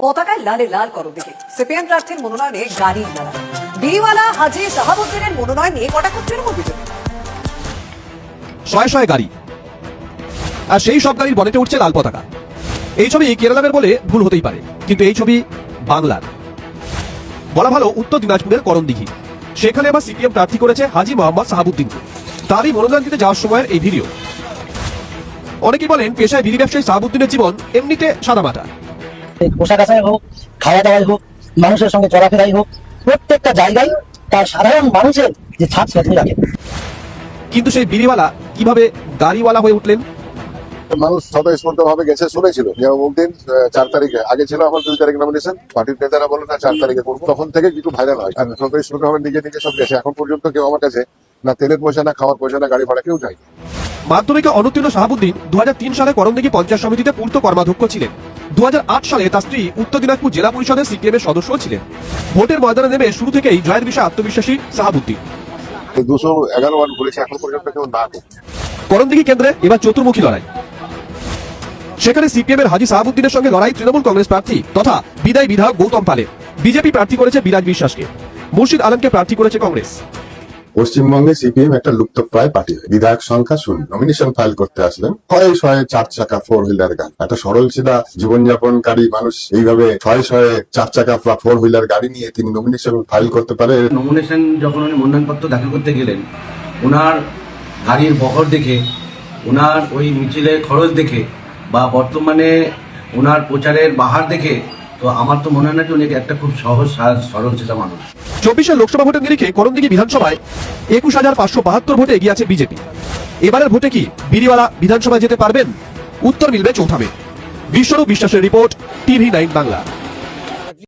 পতাকায় লালে লাল করো দিকে সিপিএম প্রার্থীর মনোনয়নে গাড়ির মেলা বিওয়ালা হাজি সাহাবুদ্দিনের মনোনয়ন নিয়ে কটাক্ষ তৃণমূল বিজেপি। শয়ে শয়ে গাড়ি, আর সেই সব গাড়ির বনেটে উঠছে লাল পতাকা। এই ছবি কেরালামের বলে ভুল হতেই পারে, কিন্তু এই ছবি বাংলার, বলা ভালো উত্তর দিনাজপুরের করণদিঘি। সেখানে আবার সিপিএম প্রার্থী করেছে হাজি মোহাম্মদ সাহাবুদ্দিনকে। তারই মনোনয়ন দিতে যাওয়ার সময়ের এই ভিডিও। অনেকেই বলেন পেশায় বিড়ি ব্যবসায়ী সাহাবুদ্দিনের জীবন এমনিতে সাদামাটা। পোশাক আশাক হোক, খাওয়া দাওয়াই হোক, মানুষের সঙ্গে চলাফেরাই হোক, প্রত্যেকটা জায়গায় তার সাধারণ মানুষের যে ছাপ সেটি রাখে। কিন্তু সেই বিড়িওয়ালা কিভাবে গাড়িওয়ালা হয়ে উঠলেন? মানুষ স্বতঃস্ফূর্ত ভাবে গেছে, শুনেছিল যে অমুক দিন 4 তারিখে, আগে ছিল আমার 2 তারিখ নমিনেশন, পার্টির নেতারা বলে না 4 তারিখে করবো, তখন থেকে কিছু ভাইরাল হয়। আর স্বতঃস্ফূর্ত ভাবে নিজে নিজে সব গেছে। এখন পর্যন্ত কেউ আমার কাছে না তেলের পয়সা, না খাওয়ার পয়সা, না গাড়ি ভাড়া কেউ চাই। মাধ্যমিকে অনুত্তীর্ণ সাহাবুদ্দিন 2003 সালে করণদিঘি পঞ্চায়েত সমিতিতে পূর্ত কর্মাধ্যক্ষ ছিলেন। 2008 সালে তার স্ত্রী উত্তর দিনাজপুর জেলা পরিষদের সিপিএম এর সদস্য ছিলেন। ভোটের ময়দানে নেমে শুরু থেকেই জয়ের বিষয়ে আত্মবিশ্বাসী সাহাবুদ্দিন। 211 ওয়ার্ড ঘুরেছে, এখন পর্যন্ত কেউ না। করণদিঘি কেন্দ্রে এবার চতুর্মুখী লড়াই। সেখানে সিপিএম এর হাজি সাহাবুদ্দিনের সঙ্গে লড়াই তৃণমূল কংগ্রেস প্রার্থী তথা বিদায়ী বিধায়ক গৌতম পালের। বিজেপি প্রার্থী করেছে বিরাজ বিশ্বাসকে, মুর্শিদ আলমকে প্রার্থী করেছে কংগ্রেস। পশ্চিমবঙ্গে সিপিএম একটা লুপ্তপ্রায় পার্টি, বিধায়ক সংখ্যা শূন্য। নমিনেশন ফাইল করতে আসলেন শয়ে শয়ে 4 চাকা 4 হুইলার গাড়ি। একটা সরল সিধা জীবনযাপনকারী মানুষ এইভাবে শয়ে শয়ে 4 চাকা 4 হুইলার গাড়ি নিয়ে তিনি নমিনেশন ফাইল করতে পারে? নমিনেশন যখন উনি মনোনয়নপত্র দাখিল করতে গেলেন, ওনার গাড়ির বহর দেখে, ওনার ওই মিছিলের খরচ দেখে, বা বর্তমানে ওনার প্রচারের বাহার দেখে, তো আমার তো মনে হয় না যে উনি একটা খুব সহজ সরল ছিল মানুষ। 24 লোকসভা ভোটের নিরিখে করণদিঘি বিধানসভায় 21,572 ভোটে এগিয়ে আছে বিজেপি। এবারের ভোটে কি বিড়িওয়ালা বিধানসভায় যেতে পারবেন? উত্তর মিলবে চৌঠা মে। বিশ্বরূপ বিশ্বাসের রিপোর্ট, TV9 বাংলা।